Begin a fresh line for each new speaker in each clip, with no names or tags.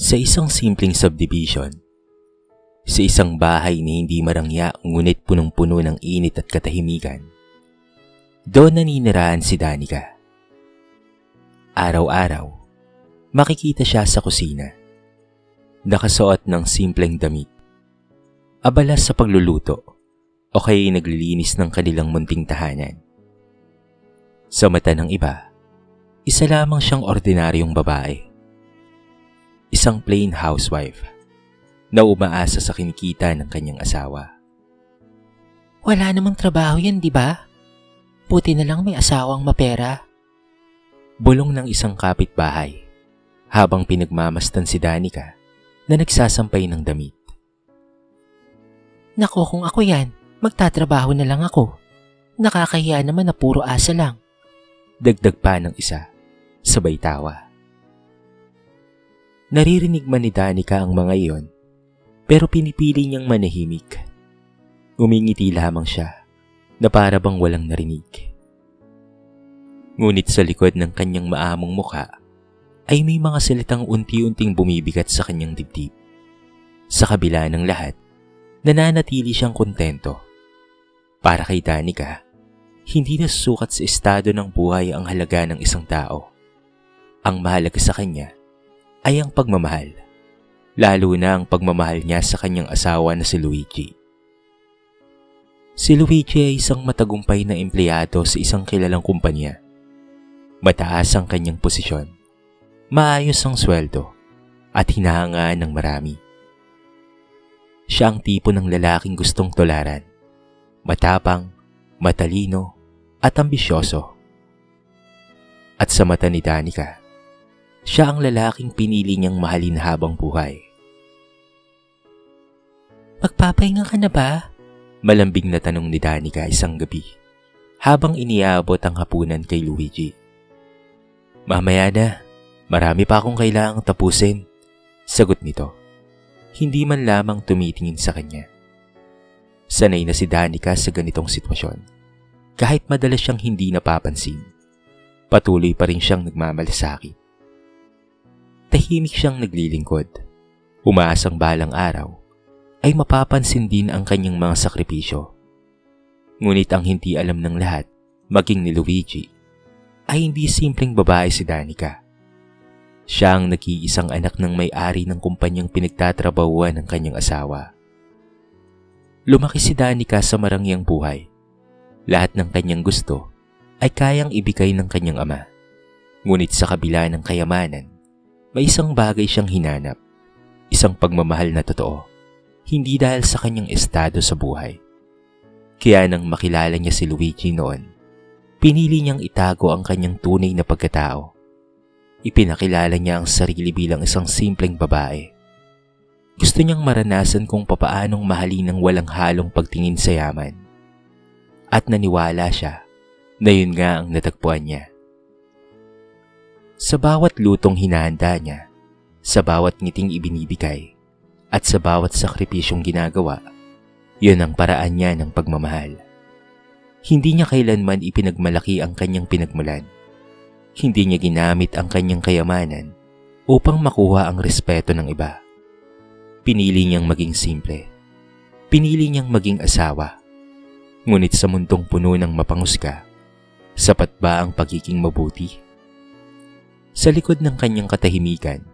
Sa isang simpleng subdivision, sa isang bahay na hindi marangya ngunit punong-puno ng init at katahimikan, doon naninirahan si Danica. Araw-araw, makikita siya sa kusina, nakasuot ng simpleng damit, abala sa pagluluto o kaya naglilinis ng kanilang munting tahanan. Sa mata ng iba, isa lamang siyang ordinaryong babae. Isang plain housewife na umaasa sa kinikita ng kanyang asawa.
Wala namang trabaho yan, di ba? Buti na lang may asawang mapera.
Bulong ng isang kapitbahay habang pinagmamasdan si Danica na nagsasampay ng damit.
Naku, kung ako yan, magtatrabaho na lang ako. Nakakahiya naman na puro asa lang.
Dagdag pa ng isa, sabay tawa. Naririnig man ni Danica ang mga iyon, pero pinipili niyang manahimik. Umingiti lamang siya na para bang walang narinig. Ngunit sa likod ng kanyang maamong mukha ay may mga salitang unti-unting bumibigat sa kanyang dibdib. Sa kabila ng lahat, nananatili siyang kontento. Para kay Danica, hindi nasusukat sa estado ng buhay ang halaga ng isang tao. Ang mahalaga sa kanya ay ang pagmamahal, lalo na ang pagmamahal niya sa kanyang asawa na si Luigi. Si Luigi ay isang matagumpay na empleyado sa isang kilalang kumpanya. Mataas ang kanyang posisyon, maayos ang sweldo, at hinahangaan ng marami. Siya ang tipo ng lalaking gustong tularan, matapang, matalino, at ambisyoso. At sa mata ni Danica, siya ang lalaking pinili niyang mahalin habang buhay.
Magpapahinga ka na ba?
Malambing na tanong ni Danica isang gabi habang iniabot ang hapunan kay Luigi. Mamaya na, marami pa akong kailangang tapusin, sagot nito. Hindi man lamang tumitingin sa kanya. Sanay na si Danica sa ganitong sitwasyon. Kahit madalas siyang hindi napapansin, patuloy pa rin siyang nagmamalasakit. Tahimik siyang naglilingkod. Umaasang balang araw ay mapapansin din ang kanyang mga sakripisyo. Ngunit ang hindi alam ng lahat, maging ni Luigi, ay hindi simpleng babae si Danica. Siya ang nag-iisang anak ng may-ari ng kumpanyang pinagtatrabahuan ng kanyang asawa. Lumaki si Danica sa marangyang buhay. Lahat ng kanyang gusto ay kayang ibigay ng kanyang ama. Ngunit sa kabila ng kayamanan, may isang bagay siyang hinanap, isang pagmamahal na totoo, hindi dahil sa kanyang estado sa buhay. Kaya nang makilala niya si Luigi noon, pinili niyang itago ang kanyang tunay na pagkatao. Ipinakilala niya ang sarili bilang isang simpleng babae. Gusto niyang maranasan kung papaanong mahalin ng walang halong pagtingin sa yaman. At naniwala siya na yun nga ang natagpuan niya. Sa bawat lutong hinahanda niya, sa bawat ngiting ibinibigay, at sa bawat sakripisyong ginagawa, yun ang paraan niya ng pagmamahal. Hindi niya kailanman ipinagmalaki ang kanyang pinagmulan. Hindi niya ginamit ang kanyang kayamanan upang makuha ang respeto ng iba. Pinili niyang maging simple. Pinili niyang maging asawa. Ngunit sa mundong puno ng mapanghusga, sapat ba ang pagiging mabuti? Sa likod ng kanyang katahimikan,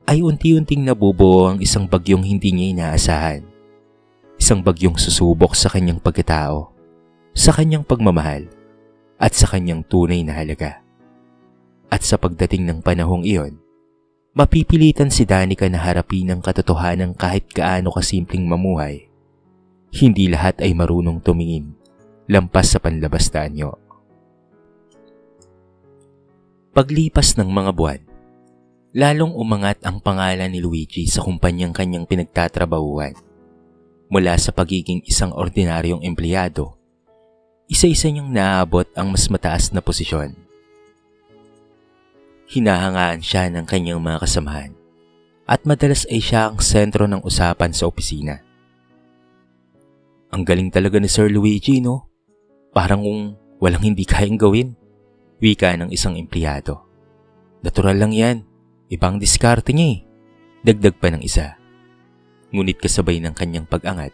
ay unti-unting nabubuo ang isang bagyong hindi niya inaasahan. Isang bagyong susubok sa kanyang pagkatao, sa kanyang pagmamahal, at sa kanyang tunay na halaga. At sa pagdating ng panahong iyon, mapipilitan si Danica na harapin ang katotohanan kahit gaano kasimpleng mamuhay. Hindi lahat ay marunong tumingin, lampas sa panlabas na anyo. Paglipas ng mga buwan, lalong umangat ang pangalan ni Luigi sa kumpanyang kanyang pinagtatrabahuan. Mula sa pagiging isang ordinaryong empleyado, isa-isa niyang naabot ang mas mataas na posisyon. Hinahangaan siya ng kanyang mga kasamahan at madalas ay siya ang sentro ng usapan sa opisina. Ang galing talaga ni Sir Luigi, no? Parang kung walang hindi kayang gawin. Wika ng isang empleyado. Natural lang yan. Ibang diskarte niya eh. Dagdag pa ng isa. Ngunit kasabay ng kanyang pag-angat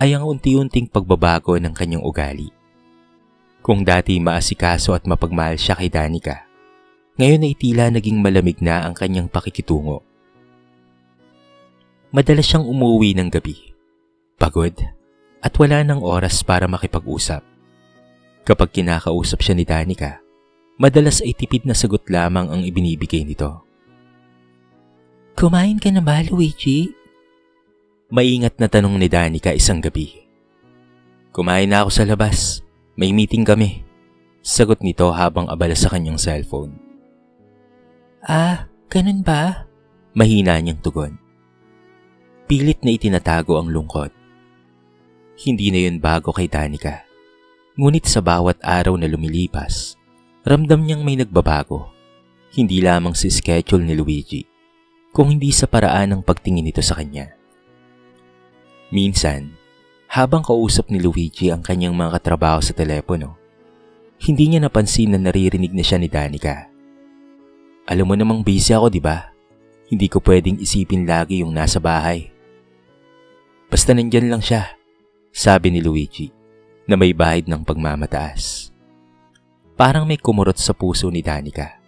ay ang unti-unting pagbabago ng kanyang ugali. Kung dati maasikaso at mapagmahal siya kay Danica, ngayon ay tila naging malamig na ang kanyang pakikitungo. Madalas siyang umuwi ng gabi, pagod at wala ng oras para makipag-usap. Kapag kinakausap siya ni Danica, madalas ay tipid na sagot lamang ang ibinibigay nito.
Kumain ka na ba, Luigi?
Maingat na tanong ni Danica isang gabi. Kumain na ako sa labas. May meeting kami. Sagot nito habang abala sa kanyang cellphone.
Ganun ba?
Mahina niyang tugon. Pilit na itinatago ang lungkot. Hindi na yun bago kay Danica. Ngunit sa bawat araw na lumilipas, ramdam niyang may nagbabago. Hindi lamang sa schedule ni Luigi, kung hindi sa paraan ng pagtingin nito sa kanya. Minsan, habang kausap ni Luigi ang kanyang mga katrabaho sa telepono, hindi niya napansin na naririnig na siya ni Danica. Alam mo namang busy ako, di ba? Hindi ko pwedeng isipin lagi yung nasa bahay. Basta nandyan lang siya, sabi ni Luigi na may bahid ng pagmamataas. Parang may kumurot sa puso ni Danica,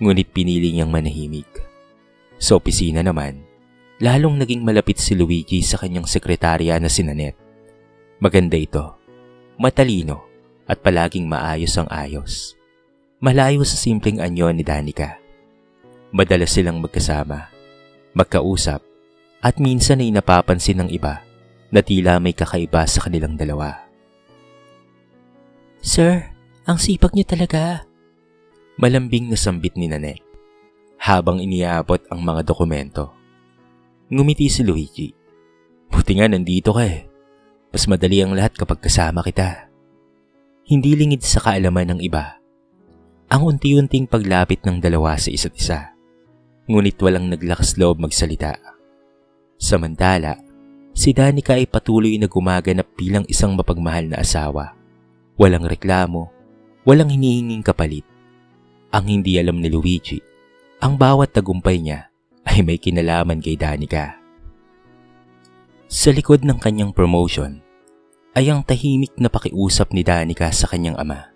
ngunit pinili niyang manahimik. Sa opisina naman, lalong naging malapit si Luigi sa kanyang sekretarya na si Nanette. Maganda ito, matalino at palaging maayos ang ayos. Malayo sa simpleng anyo ni Danica. Madalas silang magkasama, magkausap at minsan ay napapansin ng iba na tila may kakaiba sa kanilang dalawa.
Sir, ang sipag niyo talaga.
Malambing na sambit ni Nanette habang iniabot ang mga dokumento. Ngumiti si Luigi. Buti nga nandito ka eh. Mas madali ang lahat kapag kasama kita. Hindi lingid sa kaalaman ng iba ang unti-unting paglapit ng dalawa sa isa't isa. Ngunit walang naglakas loob magsalita. Samantala, si Danica ay patuloy na gumaganap bilang isang mapagmahal na asawa. Walang reklamo, walang hinihinging kapalit. Ang hindi alam ni Luigi, ang bawat tagumpay niya ay may kinalaman kay Danica. Sa likod ng kanyang promotion ay ang tahimik na pakiusap ni Danica sa kanyang ama.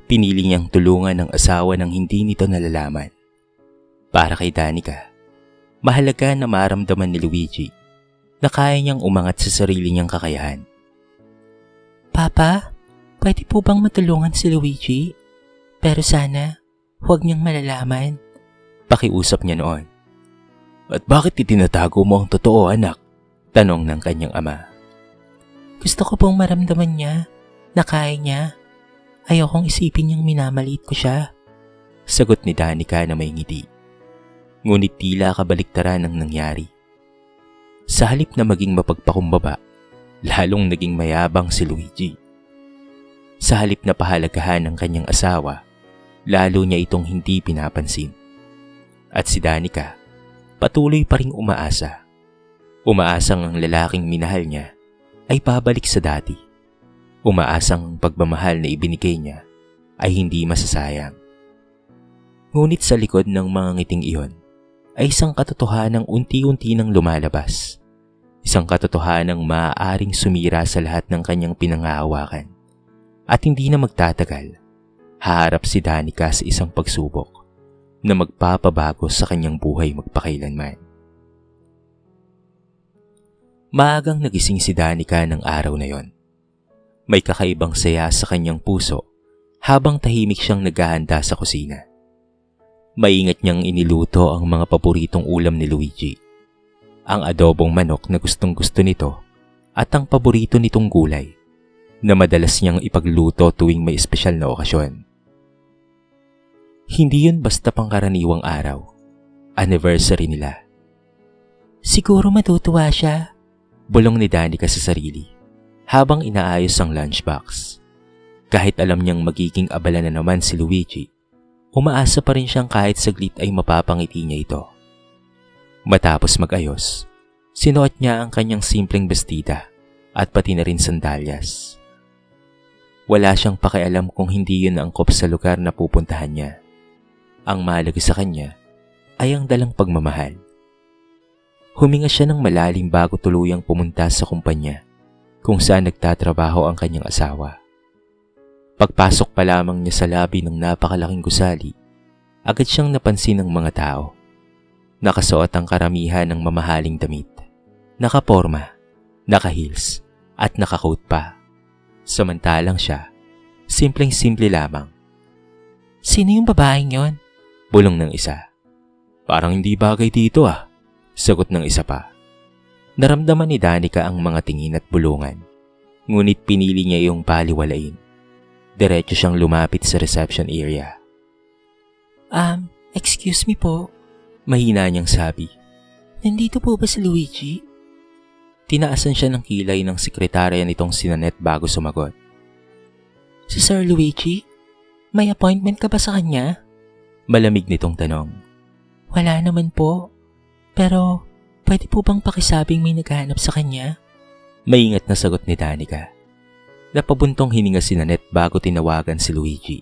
Pinili niyang tulungan ang asawa nang hindi nito nalalaman. Para kay Danica, mahalaga na maramdaman ni Luigi na kaya niyang umangat sa sarili niyang kakayahan.
Papa, pwede po bang matulungan si Luigi? Pero sana, huwag niyang malalaman.
Pakiusap niya noon. At bakit itinatago mo ang totoo, anak? Tanong ng kanyang ama.
Gusto ko pong maramdaman niya na kaya niya. Ayokong isipin niyang minamaliit ko siya.
Sagot ni Danica na may ngiti. Ngunit tila kabaliktaran ang nangyari. Sa halip na maging mapagpakumbaba, lalong naging mayabang si Luigi. Sa halip na pahalagahan ng kanyang asawa, lalo niya itong hindi pinapansin. At si Danica, patuloy pa ring umaasa. Umaasang ang lalaking minahal niya ay pabalik sa dati. Umaasang ang pagmamahal na ibinigay niya ay hindi masasayang. Ngunit sa likod ng mga ngiting iyon ay isang katotohanang unti-unti nang lumalabas. Isang katotohanang maaaring sumira sa lahat ng kanyang pinangahawakan. At hindi na magtatagal, haharap si Danica sa isang pagsubok na magpapabago sa kanyang buhay magpakailanman. Maagang nagising si Danica ng araw na yon. May kakaibang saya sa kanyang puso habang tahimik siyang naghahanda sa kusina. Maingat niyang iniluto ang mga paboritong ulam ni Luigi. Ang adobong manok na gustong-gusto nito at ang paborito nitong gulay na madalas niyang ipagluto tuwing may espesyal na okasyon. Hindi yun basta pangkaraniwang araw. Anniversary nila.
Siguro matutuwa siya,
bulong ni Danica sa sarili habang inaayos ang lunchbox. Kahit alam niyang magiging abala na naman si Luigi, umaasa pa rin siyang kahit saglit ay mapapangiti niya ito. Matapos mag-ayos, sinuot niya ang kanyang simpleng bestida at pati na rin sandalyas. Wala siyang pakialam kung hindi yun angkop sa lugar na pupuntahan niya. Ang mahalaga sa kanya ay ang dalang pagmamahal. Huminga siya ng malalim bago tuluyang pumunta sa kumpanya kung saan nagtatrabaho ang kanyang asawa. Pagpasok pa lamang niya sa labi ng napakalaking gusali, agad siyang napansin ng mga tao. Nakasuot ang karamihan ng mamahaling damit, nakaporma, naka-heels at naka-coat pa. Samantalang siya, simpleng-simple lamang.
Sino yung babaeng yon?
Bulong ng isa. Parang hindi bagay dito ah, sagot ng isa pa. Naramdaman ni Danica ang mga tingin at bulungan, ngunit pinili niya yung paliwalain. Diretso siyang lumapit sa reception area.
Excuse me po.
Mahina niyang sabi.
Nandito po ba si Luigi?
Tinaasan siya ng kilay ng sekretarya nitong si Nanette bago sumagot.
Si Sir Luigi? May appointment ka ba sa kanya?
Malamig nitong tanong.
Wala naman po. Pero, pwede po bang pakisabing may naghahanap sa kanya?
Maingat na sagot ni Danica. Napabuntong hininga si Nanette bago tinawagan si Luigi.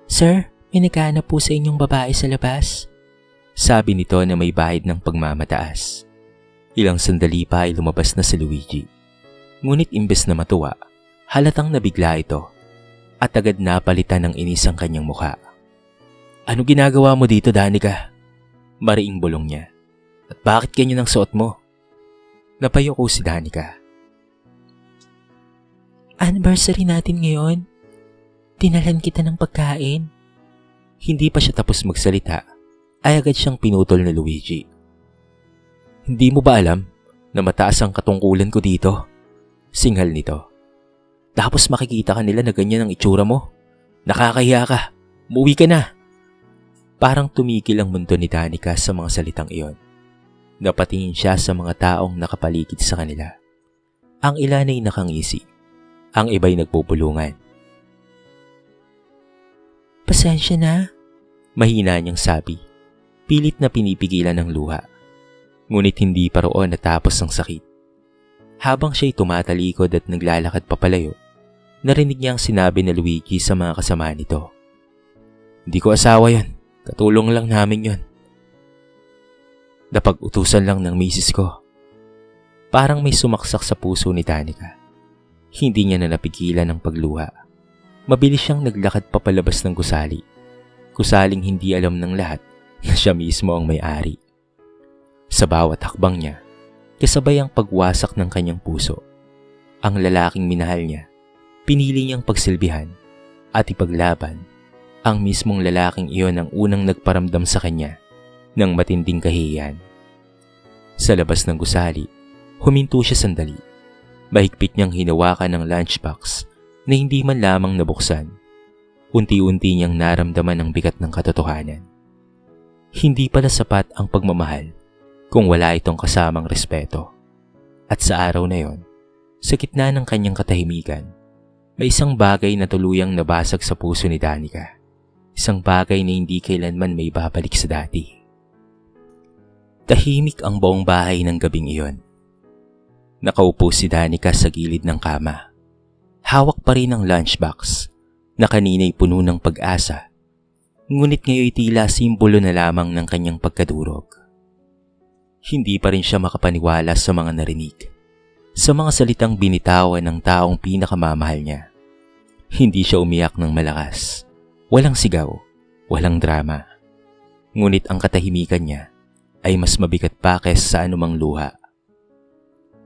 Sir, may naghahanap po sa inyong babae sa labas.
Sabi nito na may bahid ng pagmamataas. Ilang sandali pa ay lumabas na si Luigi. Ngunit imbes na matuwa, halatang nabigla ito at agad napalitan ng inis ang kanyang mukha. Ano ginagawa mo dito, Danica? Mariing bulong niya. At bakit ganyan ang suot mo? Napayuko si Danica.
Anniversary natin ngayon. Dinalan kita ng pagkain.
Hindi pa siya tapos magsalita, ay agad siyang pinutol ni Luigi. Hindi mo ba alam na mataas ang katungkulan ko dito? Singhal nito. Tapos makikita ka nila na ganyan ang itsura mo. Nakakahiya ka. Umuwi ka na. Parang tumigil ang mundo ni Danica sa mga salitang iyon. Napatingin siya sa mga taong nakapaligid sa kanila. Ang ilan ay nakangisi. Ang iba'y nagpupulungan.
Pasensya na.
Mahina niyang sabi. Pilit na pinipigilan ng luha. Ngunit hindi pa roon natapos ang sakit. Habang siya'y tumatalikod at naglalakad papalayo, narinig niya ang sinabi ni Luigi sa mga kasama nito. Hindi ko asawa yan. Katulong lang namin yon. Napag-utusan lang ng misis ko. Parang may sumaksak sa puso ni Danica. Hindi niya na napigilan ang pagluha. Mabilis siyang naglakad papalabas ng gusali. Gusaling hindi alam ng lahat na siya mismo ang may-ari. Sa bawat hakbang niya, kasabay ang pagwasak ng kanyang puso. Ang lalaking minahal niya, pinili niyang pagsilbihan at ipaglaban. Ang mismong lalaking iyon ang unang nagparamdam sa kanya ng matinding kahihiyan. Sa labas ng gusali, huminto siya sandali. Mahigpit niyang hinawakan ng lunchbox na hindi man lamang nabuksan. Unti-unti niyang naramdaman ang bigat ng katotohanan. Hindi pala sapat ang pagmamahal kung wala itong kasamang respeto. At sa araw na yon, sa gitna ng kanyang katahimikan, may isang bagay na tuluyang nabasag sa puso ni Danica. Isang bagay na hindi kailanman may babalik sa dati. Tahimik ang buong bahay ng gabing iyon. Nakaupo si Danica sa gilid ng kama. Hawak pa rin ang lunchbox na kanina'y puno ng pag-asa. Ngunit ngayon tila simbolo na lamang ng kanyang pagkadurog. Hindi pa rin siya makapaniwala sa mga narinig. Sa mga salitang binitawan ng taong pinakamamahal niya. Hindi siya umiyak ng malakas. Walang sigaw, walang drama. Ngunit ang katahimikan niya ay mas mabigat pa kaysa sa anumang luha.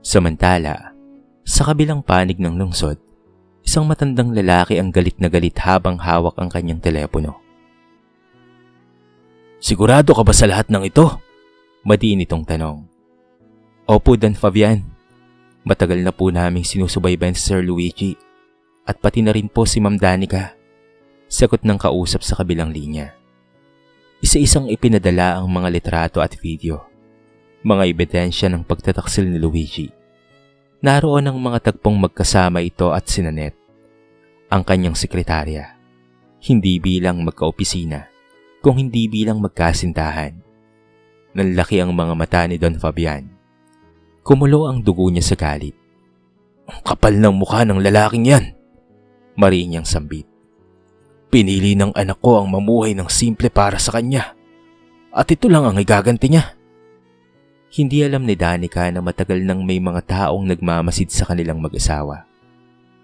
Samantala, sa kabilang panig ng lungsod, isang matandang lalaki ang galit na galit habang hawak ang kanyang telepono. Sigurado ka ba sa lahat ng ito? Madiin itong tanong. Opo, Dan Fabian. Matagal na po naming sinusubaybayan si Sir Luigi at pati na rin po si Ma'am Danica. Sagot ng kausap sa kabilang linya. Isa-isang ipinadala ang mga litrato at video. Mga ebidensya ng pagtataksil ni Luigi. Naroon ang mga tagpong magkasama ito at si Nanette, ang kanyang sekretarya. Hindi bilang magkaopisina, kung hindi bilang magkasintahan. Nanlaki ang mga mata ni Don Fabian. Kumulo ang dugo niya sa galit. Ang kapal ng mukha ng lalaking yan! Mariin niyang sambit. Pinili ng anak ko ang mamuhay ng simple para sa kanya. At ito lang ang igaganti niya. Hindi alam ni Danica na matagal nang may mga taong nagmamasid sa kanilang mag-asawa.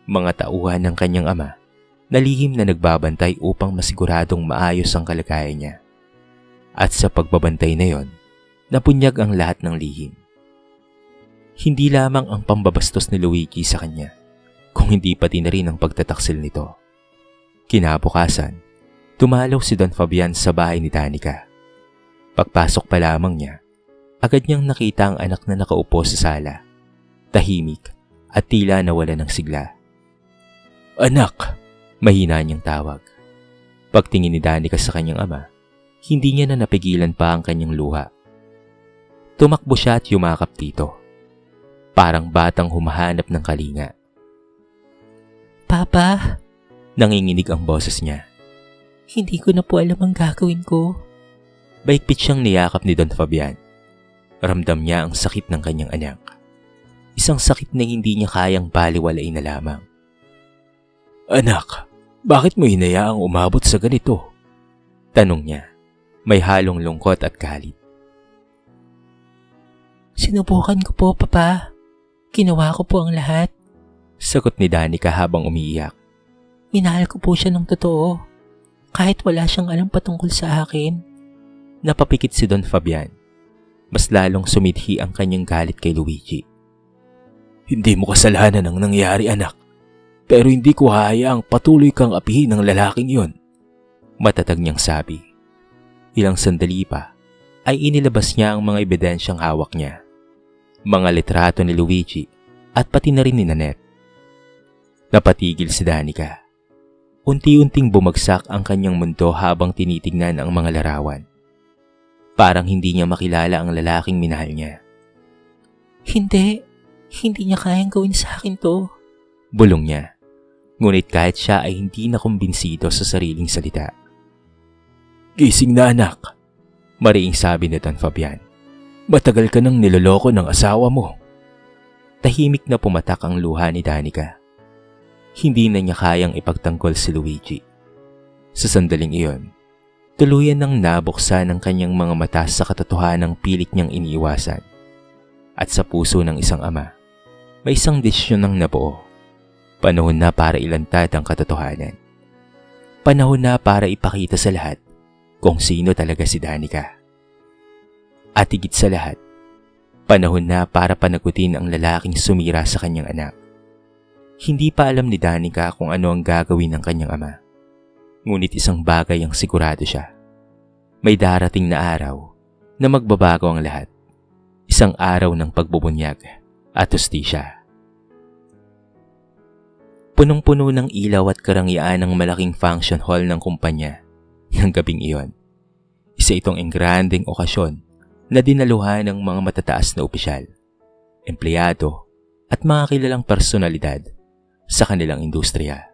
Mga tauhan ng kanyang ama na lihim na nagbabantay upang masiguradong maayos ang kalagayan niya. At sa pagbabantay na yon, napunyag ang lahat ng lihim. Hindi lamang ang pambabastos ni Luigi sa kanya, kung hindi pati na rin ang pagtataksil nito. Kinabukasan, tumalaw si Don Fabian sa bahay ni Danica. Pagpasok pa lamang niya, agad niyang nakita ang anak na nakaupo sa sala, tahimik at tila nawala ng sigla. "Anak!" mahina niyang tawag. Pagtingin ni Danica sa kanyang ama, hindi niya na napigilan pa ang kanyang luha. Tumakbo siya at yumakap dito, parang batang humahanap ng kalinga.
Papa,
Nanginginig ang boses niya.
hindi ko na po alam ang gagawin ko.
Baikpit siyang niyakap ni Don Fabian. Ramdam niya ang sakit ng kanyang anak. Isang sakit na hindi niya kayang baliwalain na lamang. "Anak, bakit mo hinayaang umabot sa ganito?" tanong niya. May halong lungkot at galit.
Sinubukan ko po, Papa. Ginawa ko po ang lahat.
Sagot ni Danica habang umiiyak.
Minahal ko po siya ng totoo. Kahit wala siyang alam patungkol sa akin.
Napapikit si Don Fabian. Mas lalong sumidhi ang kanyang galit kay Luigi. "Hindi mo kasalanan ang nangyari, anak. Pero hindi ko hahayaang patuloy kang apihin ng lalaking yon." Matatag niyang sabi. Ilang sandali pa ay inilabas niya ang mga ebidensyang hawak niya. Mga litrato ni Luigi at pati na rin ni Nanette. Napatigil si Danica. Unti-unting bumagsak ang kanyang mundo habang tinitignan ang mga larawan. Parang hindi niya makilala ang lalaking minahal niya.
Hindi niya kayang gawin sa akin to.
Bulong niya. Ngunit kahit siya ay hindi na kumbinsido sa sariling salita. "Gising na, anak," mariing sabi ni Don Fabian. "Matagal ka nang niloloko ng asawa mo." Tahimik na pumatak ang luha ni Danica. Hindi na niya kayang ipagtanggol si Luigi. Sa sandaling iyon, tuluyan nang nabuksan ang kanyang mga mata sa katotohanang pilit niyang iniiwasan. At sa puso ng isang ama, may isang desisyon nang nabuo. Panahon na para ilantad ang katotohanan. Panahon na para ipakita sa lahat kung sino talaga si Danica. At higit sa lahat, panahon na para panagutin ang lalaking sumira sa kanyang anak. Hindi pa alam ni Danica kung ano ang gagawin ng kanyang ama. Ngunit isang bagay ang sigurado siya. May darating na araw na magbabago ang lahat. Isang araw ng pagbubunyag at hustisya. Punong-puno ng ilaw at karangyaan ang malaking function hall ng kumpanya ng gabing iyon. Isa itong engrandeng okasyon na dinaluhan ng mga matataas na opisyal, empleyado at mga kilalang personalidad sa kanilang industriya.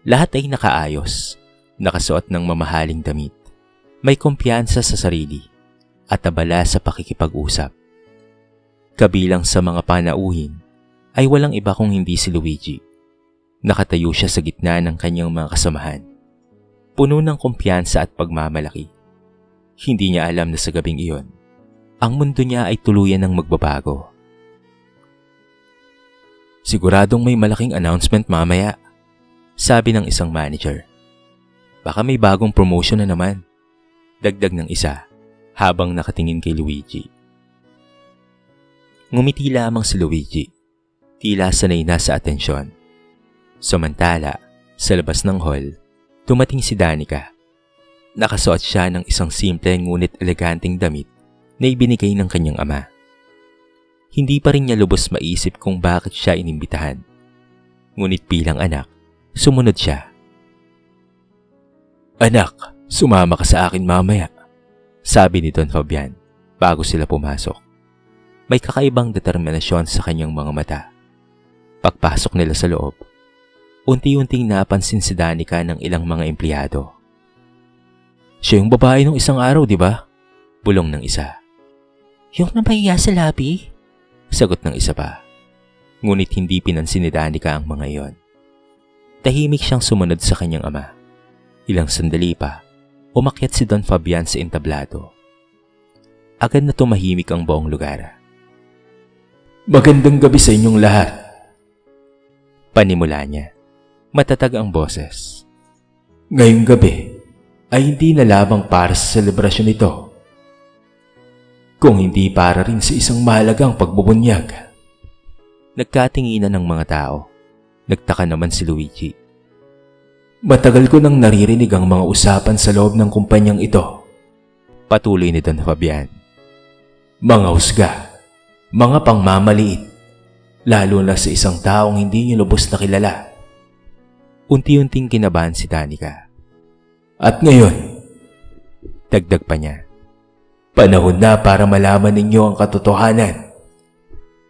Lahat ay nakaayos, nakasuot ng mamahaling damit, may kumpiyansa sa sarili at abala sa pakikipag-usap. Kabilang sa mga panauhin ay walang iba kung hindi si Luigi. Nakatayo siya sa gitna ng kanyang mga kasamahan, puno ng kumpiyansa at pagmamalaki. Hindi niya alam na sa gabing iyon, ang mundo niya ay tuluyan ng magbabago. "Siguradong may malaking announcement mamaya," sabi ng isang manager. "Baka may bagong promotion na naman," dagdag ng isa habang nakatingin kay Luigi. Ngumiti lamang si Luigi, tila sanay na sa atensyon. Samantala, sa labas ng hall, dumating si Danica. Nakasuot siya ng isang simple ngunit eleganteng damit na ibinigay ng kanyang ama. Hindi pa rin niya lubos maisip kung bakit siya inimbitahan. Ngunit bilang anak, sumunod siya. "Anak, sumama ka sa akin mamaya," sabi ni Don Fabian bago sila pumasok. May kakaibang determinasyon sa kanyang mga mata. Pagpasok nila sa loob, unti-unting napansin si Danica ng ilang mga empleyado. "Siya yung babae nung isang araw, di ba?" bulong ng isa.
Yung napahiya sa labi?
Sagot ng isa pa. Ngunit hindi pinansin ni Danica ang mga iyon. Tahimik siyang sumunod sa kanyang ama. Ilang sandali pa, umakyat si Don Fabian sa entablado. agad na tumahimik ang buong lugar. Magandang gabi sa inyong lahat. Panimula niya. Matatag ang boses. Ngayong gabi ay hindi na lamang para sa selebrasyon ito, kung hindi para rin sa isang mahalagang pagbubunyag. Nagkatinginan ng mga tao. Nagtaka naman si Luigi. Matagal ko nang naririnig ang mga usapan sa loob ng kumpanyang ito. Patuloy ni Don Fabian. Mga husga, mga pangmamaliit, lalo na sa isang taong hindi niyo lubos na kilala. Unti-unting kinabahan si Danica. At ngayon, dagdag pa niya, panahon na para malaman ninyo ang katotohanan.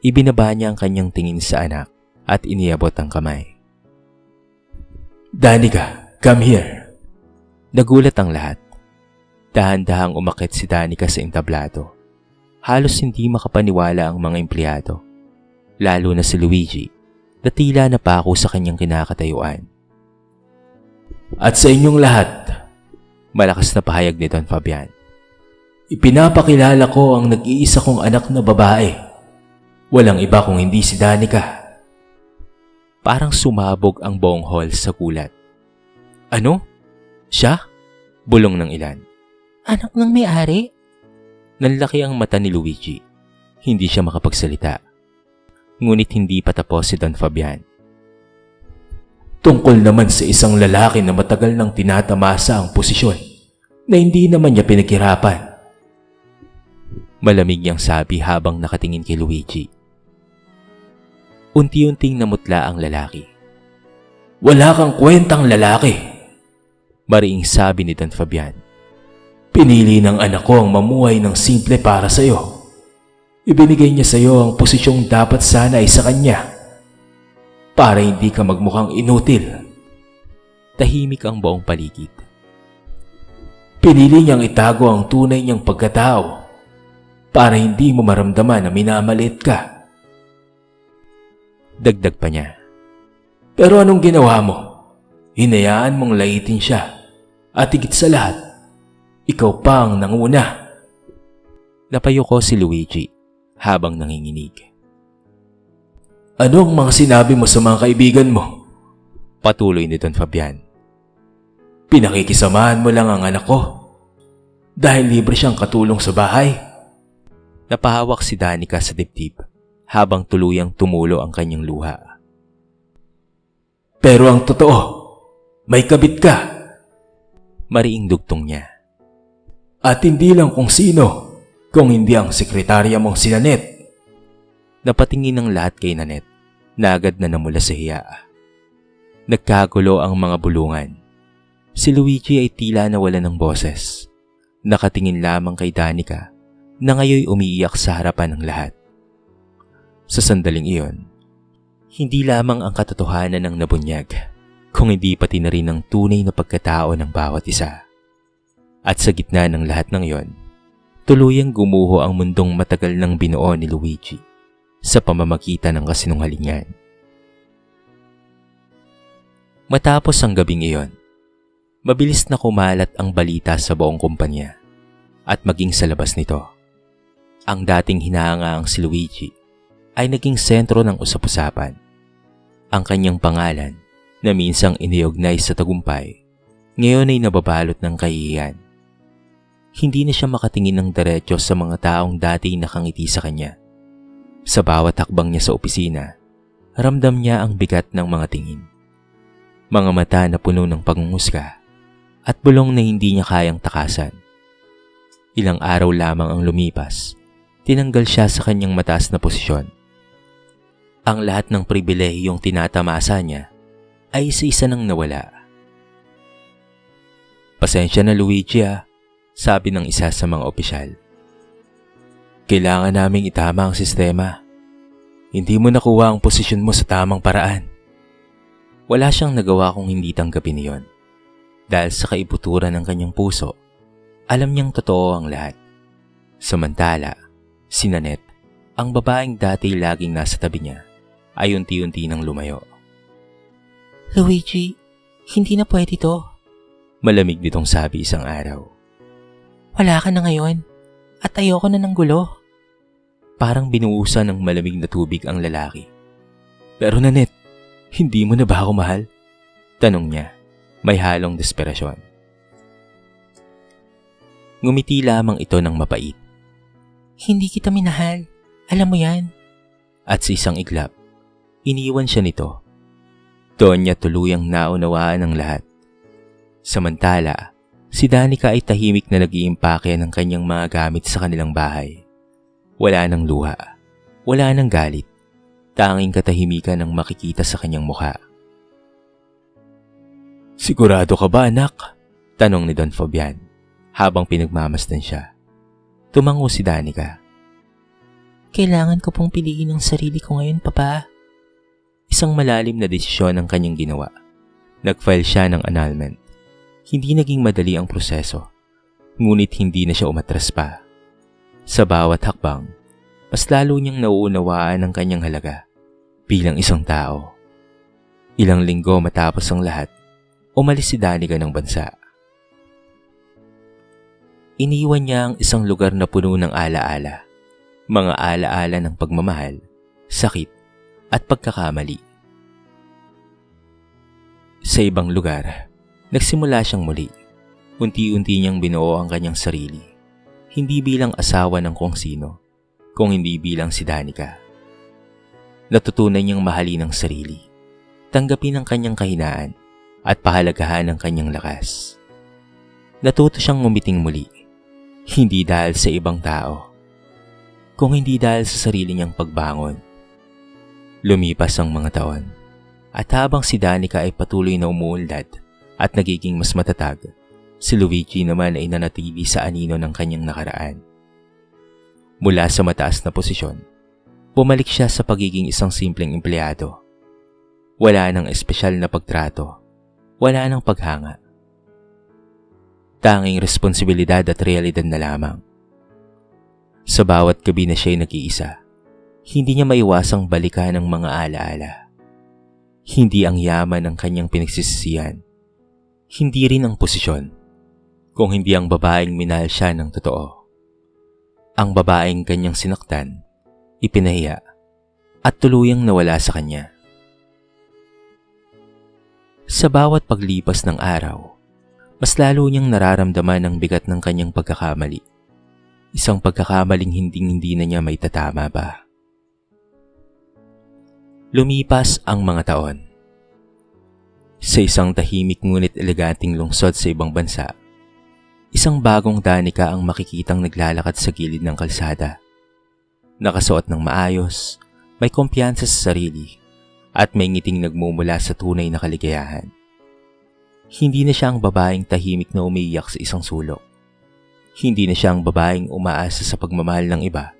Ibinaba niya ang kanyang tingin sa anak at iniabot ang kamay. Danica, come here. Nagulat ang lahat. Dahan-dahang umakyat si Danica sa entablado. Halos hindi makapaniwala ang mga empleyado, lalo na si Luigi, na tila napako sa kanyang kinakatayuan. At sa inyong lahat, malakas na pahayag ni Don Fabian, ipinapakilala ko ang nag-iisa kong anak na babae. Walang iba kung hindi si Danica. Parang sumabog ang buong hall sa gulat. Ano? Siya? Bulong ng ilan.
Anak ng may-ari?
Nanlaki ang mata ni Luigi. Hindi siya makapagsalita. Ngunit hindi pa tapos si Don Fabian. Tungkol naman sa isang lalaki na matagal nang tinatamasa ang posisyon na hindi naman niya pinaghirapan. Malamig niyang sabi habang nakatingin kay Luigi. Unti-unting namutla ang lalaki. Wala kang kwentang lalaki, mariing sabi ni Don Fabian. Pinili ng anak ko ang mamuhay ng simple para sa iyo. Ibinigay niya sa iyo ang posisyong dapat sana ay sa kanya, para hindi ka magmukhang inutil. Tahimik ang buong paligid. Pinili niyang itago ang tunay niyang pagkatao, para hindi mo maramdaman na minamaliit ka. Dagdag pa niya. Pero anong ginawa mo? Hinayaan mong laitin siya, at higit sa lahat, ikaw pa ang nanguna. Napayuko si Luigi habang nanginginig. Ano ang mga sinabi mo sa mga kaibigan mo? Patuloy ni Don Fabian. Pinakikisamahan mo lang ang anak ko dahil libre siyang katulong sa bahay. Napahawak si Danica sa dibdib habang tuluyang tumulo ang kanyang luha. Pero ang totoo, may kabit ka. Mariing dugtong niya. At hindi lang kung sino, kung hindi ang sekretarya mong si Nanette. Napatingin ang lahat kay Nanette na agad na namula sa hiya. Nagkagulo ang mga bulungan. Si Luigi ay tila nawala ng boses. Nakatingin lamang kay Danica na ngayoy umiiyak sa harapan ng lahat. Sa sandaling iyon, hindi lamang ang katotohanan ng nabunyag, kung hindi pati na rin ang tunay na pagkatao ng bawat isa. At sa gitna ng lahat ng iyon, tuluyang gumuho ang mundong matagal nang binuo ni Luigi sa pamamagitan ng kasinungalingan. Matapos ang gabing iyon, mabilis na kumalat ang balita sa buong kumpanya at maging sa labas nito. Ang dating hinahangaang si Luigi ay naging sentro ng usap-usapan. Ang kanyang pangalan na minsang iniugnay sa tagumpay, ngayon ay nababalot ng kahihiyan. Hindi na siya makatingin ng diretso sa mga taong dati nakangiti sa kanya. Sa bawat hakbang niya sa opisina, ramdam niya ang bigat ng mga tingin. Mga mata na puno ng pangungusga at bulong na hindi niya kayang takasan. Ilang araw lamang ang lumipas, tinanggal siya sa kanyang mataas na posisyon. Ang lahat ng pribilehiyong tinatamasa niya ay isa-isa nang nawala. Pasensya na Luigi sabi ng isa sa mga opisyal. Kailangan naming itama ang sistema. Hindi mo nakuha ang posisyon mo sa tamang paraan. Wala siyang nagawa kung hindi tanggapin iyon. Dahil sa kaibuturan ng kanyang puso, alam niyang totoo ang lahat. Samantala, si Nanette, ang babaeng dati laging nasa tabi niya, ay unti-unti nang lumayo.
Luigi, hindi na pwede to.
Malamig nitong sabi isang araw.
Wala ka na ngayon. At ayoko na ng gulo.
Parang binuhusan ng malamig na tubig ang lalaki. Pero Nanette, hindi mo na ba ako mahal? Tanong niya, may halong desperasyon. Ngumiti lamang ito ng mapait.
Hindi kita minahal. Alam mo yan.
At sa isang iglap, iniwan siya nito. Doon niya tuluyang naunawaan ang lahat. Samantala, si Danica ay tahimik na nag-iimpake ng kanyang mga gamit sa kanilang bahay. Wala nang luha, wala nang galit, tanging katahimikan ang makikita sa kanyang mukha. Sigurado ka ba, anak? Tanong ni Don Fabian habang pinagmamasdan siya. Tumango si Danica.
Kailangan ko pong piliin ang sarili ko ngayon, Papa.
Isang malalim na desisyon ang kanyang ginawa. Nag-file siya ng annulment. Hindi naging madali ang proseso, ngunit hindi na siya umatras pa. Sa bawat hakbang, mas lalo niyang nauunawaan ang kanyang halaga bilang isang tao. Ilang linggo matapos ang lahat, umalis si Danica ng bansa. Iniwan niya ang isang lugar na puno ng alaala, mga alaala ng pagmamahal, sakit, at pagkakamali. Sa ibang lugar, nagsimula siyang muli. Unti-unti niyang binuo ang kanyang sarili. Hindi bilang asawa ng kung sino, kung hindi bilang si Danica. Natutunan niyang mahalin ang sarili, tanggapin ang kanyang kahinaan, at pahalagahan ang kanyang lakas. Natuto siyang ngumiting muli, hindi dahil sa ibang tao, kung hindi dahil sa sarili niyang pagbangon. Lumipas ang mga taon, at habang si Danica ay patuloy na umuunlad at nagiging mas matatag, si Luigi naman ay nanatili sa anino ng kanyang nakaraan. Mula sa mataas na posisyon, bumalik siya sa pagiging isang simpleng empleyado. Wala nang espesyal na pagtrato, wala nang paghanga. Tanging responsibilidad at realidad na lamang. Sa bawat gabi na siya'y nag-iisa, hindi niya maiwasang balikan ang mga alaala. Hindi ang yaman ang kanyang pinagsisisihan, hindi rin ang posisyon, kung hindi ang babaeng minahal siya ng totoo. Ang babaeng kanyang sinaktan, ipinahiya, at tuluyang nawala sa kanya. Sa bawat paglipas ng araw, mas lalo niyang nararamdaman ang bigat ng kanyang pagkakamali. Isang pagkakamaling hindi na niya may tatama pa. Lumipas ang mga taon. Sa isang tahimik ngunit eleganting lungsod sa ibang bansa, isang bagong Danica ang makikitang naglalakad sa gilid ng kalsada. Nakasuot ng maayos, may kumpiyansa sa sarili, at may ngiting nagmumula sa tunay na kaligayahan. Hindi na siya ang babaeng tahimik na umiiyak sa isang sulok. Hindi na siya ang babaeng umaasa sa pagmamahal ng iba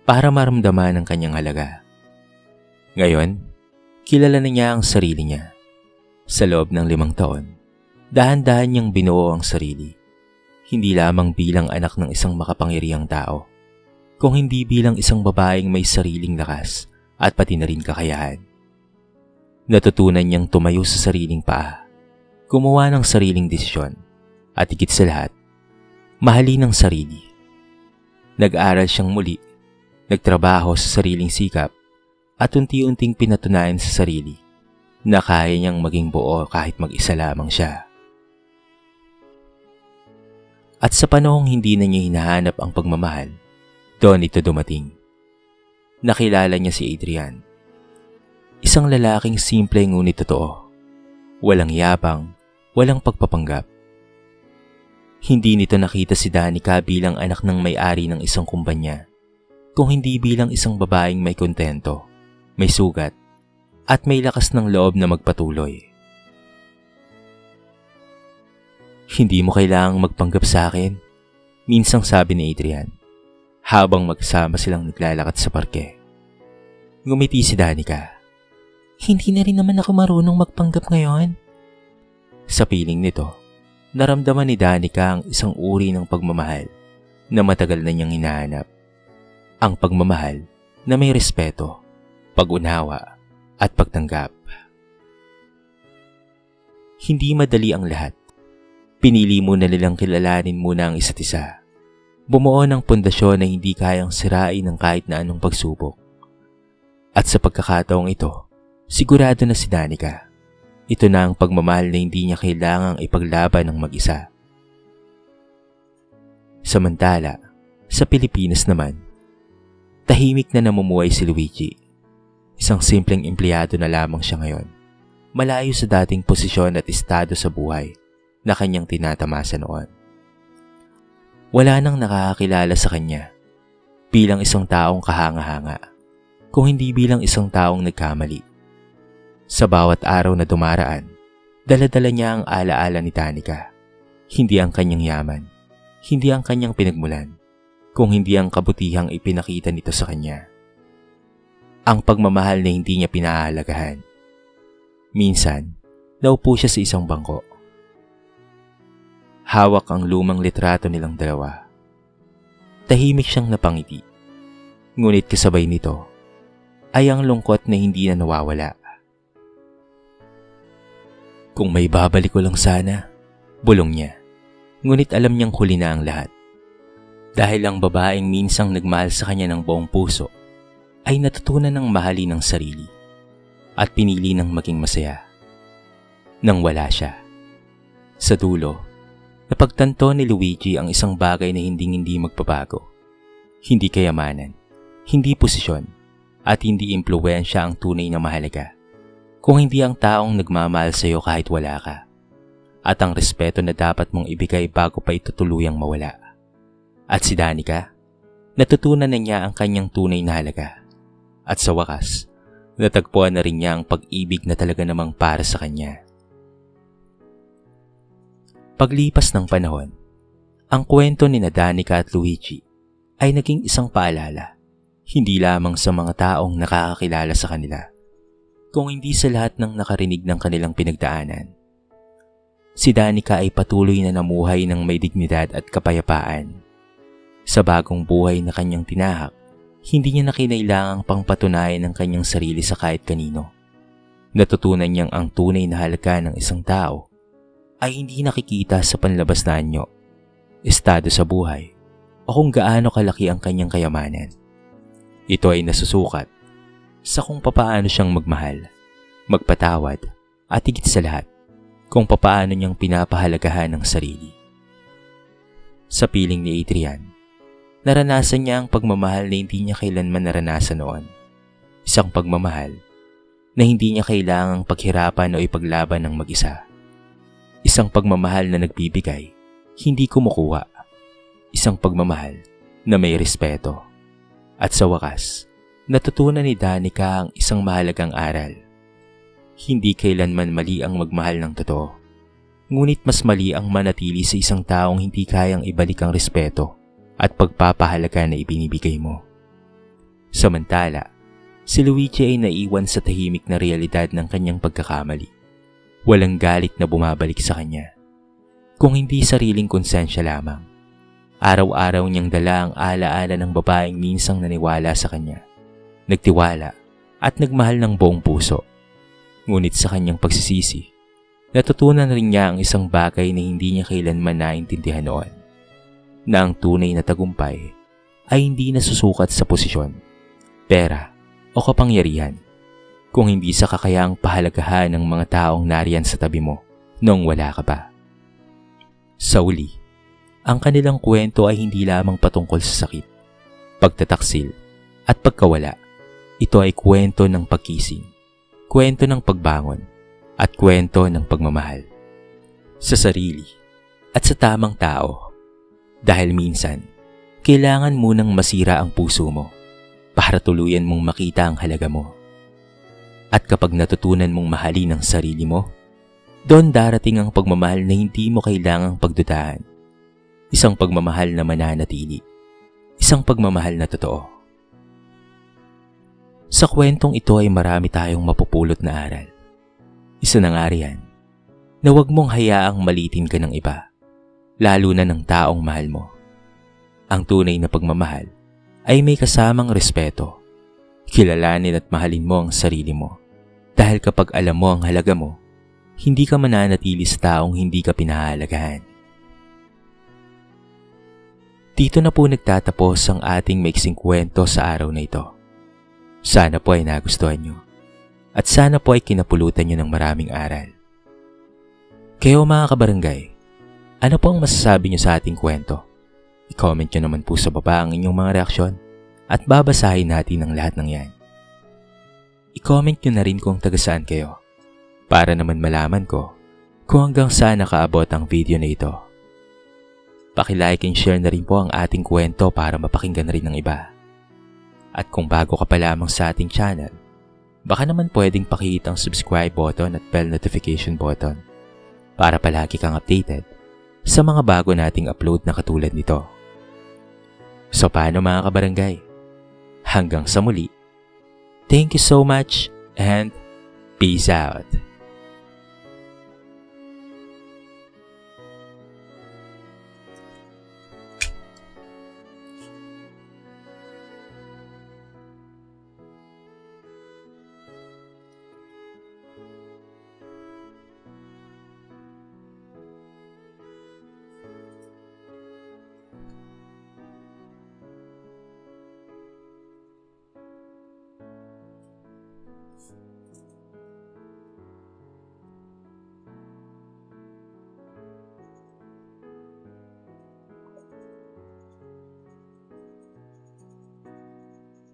para maramdaman ang kanyang halaga. Ngayon, kilala na niya ang sarili niya. Sa loob ng 5 taon, dahan-dahan niyang binuo ang sarili. Hindi lamang bilang anak ng isang makapangyarihang tao, kung hindi bilang isang babaeng may sariling lakas at pati na rin kakayahan. Natutunan niyang tumayo sa sariling paa, gumawa ng sariling desisyon, at higit sa lahat, mahalin ang sarili. Nag-aral siyang muli, nagtrabaho sa sariling sikap, at unti-unting pinatunayan sa sarili na kaya niyang maging buo kahit mag-isa lamang siya. At sa panahong hindi na niya hinahanap ang pagmamahal, doon ito dumating. Nakilala niya si Adrian. Isang lalaking simple ngunit totoo. Walang yabang, walang pagpapanggap. Hindi nito nakita si Danica bilang anak ng may-ari ng isang kumpanya, kung hindi bilang isang babaeng may kontento, may sugat, at may lakas ng loob na magpatuloy. Hindi mo kailangang magpanggap sa akin, minsang sabi ni Adrian, habang magsama silang naglalakad sa parke. Ngumiti si Danica.
Hindi na rin naman ako marunong magpanggap ngayon.
Sa piling nito, naramdaman ni Danica ang isang uri ng pagmamahal na matagal na niyang hinahanap. Ang pagmamahal na may respeto, pag-unawa, at pagtanggap. Hindi madali ang lahat. Pinili muna nilang kilalanin muna ang isa't isa. Bumuo ng pundasyon na hindi kayang sirain ng kahit na anong pagsubok. At sa pagkakataong ito, sigurado na si Danica. Ito na ang pagmamahal na hindi niya kailangang ipaglaban ng mag-isa. Samantala, sa Pilipinas naman, tahimik na namumuhay si Luigi. Isang simpleng empleyado na lamang siya ngayon, malayo sa dating posisyon at estado sa buhay na kanyang tinatamasa noon. Wala nang nakakakilala sa kanya bilang isang taong kahanga-hanga, kung hindi bilang isang taong nagkamali. Sa bawat araw na dumaraan, dala-dala niya ang alaala ni Danica. Hindi ang kanyang yaman, hindi ang kanyang pinagmulan, kung hindi ang kabutihang ipinakita nito sa kanya. Ang pagmamahal na hindi niya pinahahalagahan. Minsan, naupo siya sa isang bangko. Hawak ang lumang litrato nilang dalawa. Tahimik siyang napangiti. Ngunit kasabay nito ay ang lungkot na hindi na nawawala. Kung may babalik ko lang sana, bulong niya. Ngunit alam niyang huli na ang lahat. Dahil ang babaeng minsang nagmahal sa kanya ng buong puso ay natutunan ng mahalin ang sarili at pinili ng maging masaya nang wala siya. Sa dulo, napagtanto ni Luigi ang isang bagay na hindi magbabago. Hindi kayamanan, hindi posisyon, at hindi impluwensya ang tunay na mahalaga. Kung hindi ang taong nagmamahal sa iyo kahit wala ka, at ang respeto na dapat mong ibigay bago pa ito tuluyang mawala. At si Danica, natutunan na niya ang kanyang tunay na halaga. At sa wakas, natagpuan na rin niya ang pag-ibig na talaga namang para sa kanya. Paglipas ng panahon, ang kwento ni Danica at Luigi ay naging isang paalala, hindi lamang sa mga taong nakakakilala sa kanila, kung hindi sa lahat ng nakarinig ng kanilang pinagdaanan. Si Danica ay patuloy na namuhay ng may dignidad at kapayapaan. Sa bagong buhay na kanyang tinahak, hindi niya na kinailangang pangpatunayan ang kanyang sarili sa kahit kanino. Natutunan niyang ang tunay na halaga ng isang tao ay hindi nakikita sa panlabas na anyo, estado sa buhay, o kung gaano kalaki ang kanyang kayamanan. Ito ay nasusukat sa kung papaano siyang magmahal, magpatawad, at higit sa lahat, kung papaano niyang pinapahalagahan ang sarili. Sa piling ni Adrian, naranasan niya ang pagmamahal na hindi niya kailanman naranasan noon. Isang pagmamahal na hindi niya kailangang paghirapan o ipaglaban ng mag-isa. Isang pagmamahal na nagbibigay, hindi kumukuha. Isang pagmamahal na may respeto. At sa wakas, natutunan ni Danica ang isang mahalagang aral. Hindi kailanman mali ang magmahal ng totoo. Ngunit mas mali ang manatili sa isang taong hindi kayang ibalik ang respeto at pagpapahalaga na ibinibigay mo. Samantala, si Luigi ay naiwan sa tahimik na realidad ng kanyang pagkakamali. Walang galit na bumabalik sa kanya, kung hindi sariling konsensya lamang. Araw-araw niyang dala ang alaala ng babaeng minsang naniwala sa kanya, nagtiwala at nagmahal ng buong puso. Ngunit sa kanyang pagsisisi, natutunan rin niya ang isang bagay na hindi niya kailanman naintindihan noon, na ang tunay na tagumpay ay hindi nasusukat sa posisyon, pera o kapangyarihan, kung hindi sa kakayahang pahalagahan ng mga taong nariyan sa tabi mo noong wala ka pa. Sa uli, ang kanilang kwento ay hindi lamang patungkol sa sakit, pagtataksil at pagkawala. Ito ay kwento ng pagkising, kwento ng pagbangon at kwento ng pagmamahal sa sarili at sa tamang tao. Dahil minsan, kailangan munang masira ang puso mo para tuluyan mong makita ang halaga mo. At kapag natutunan mong mahalin ang sarili mo, doon darating ang pagmamahal na hindi mo kailangang pagdudahan. Isang pagmamahal na mananatili. Isang pagmamahal na totoo. Sa kwentong ito ay marami tayong mapupulot na aral. Isa na nga riyan, na huwag mong hayaang malitin ka ng iba, lalo na ng taong mahal mo. Ang tunay na pagmamahal ay may kasamang respeto. Kilalanin at mahalin mo ang sarili mo. Dahil kapag alam mo ang halaga mo, hindi ka mananatili sa taong hindi ka pinahalagahan. Dito na po nagtatapos ang ating maiksing kwento sa araw na ito. Sana po ay nagustuhan nyo. At sana po ay kinapulutan nyo ng maraming aral. Kayo mga kabarangay, ano po ang masasabi nyo sa ating kwento? I-comment nyo naman po sa baba ang inyong mga reaksyon at babasahin natin ang lahat ng yan. I-comment nyo na rin kung taga saan kayo para naman malaman ko kung hanggang saan nakaabot ang video na ito. Paki-like and share na rin po ang ating kwento para mapakinggan rin ng iba. At kung bago ka pa lamang sa ating channel, baka naman pwedeng pakihit ang subscribe button at bell notification button para palagi kang updated sa mga bago nating upload na katulad nito. So paano mga kabarangay? Hanggang sa muli. Thank you so much and peace out.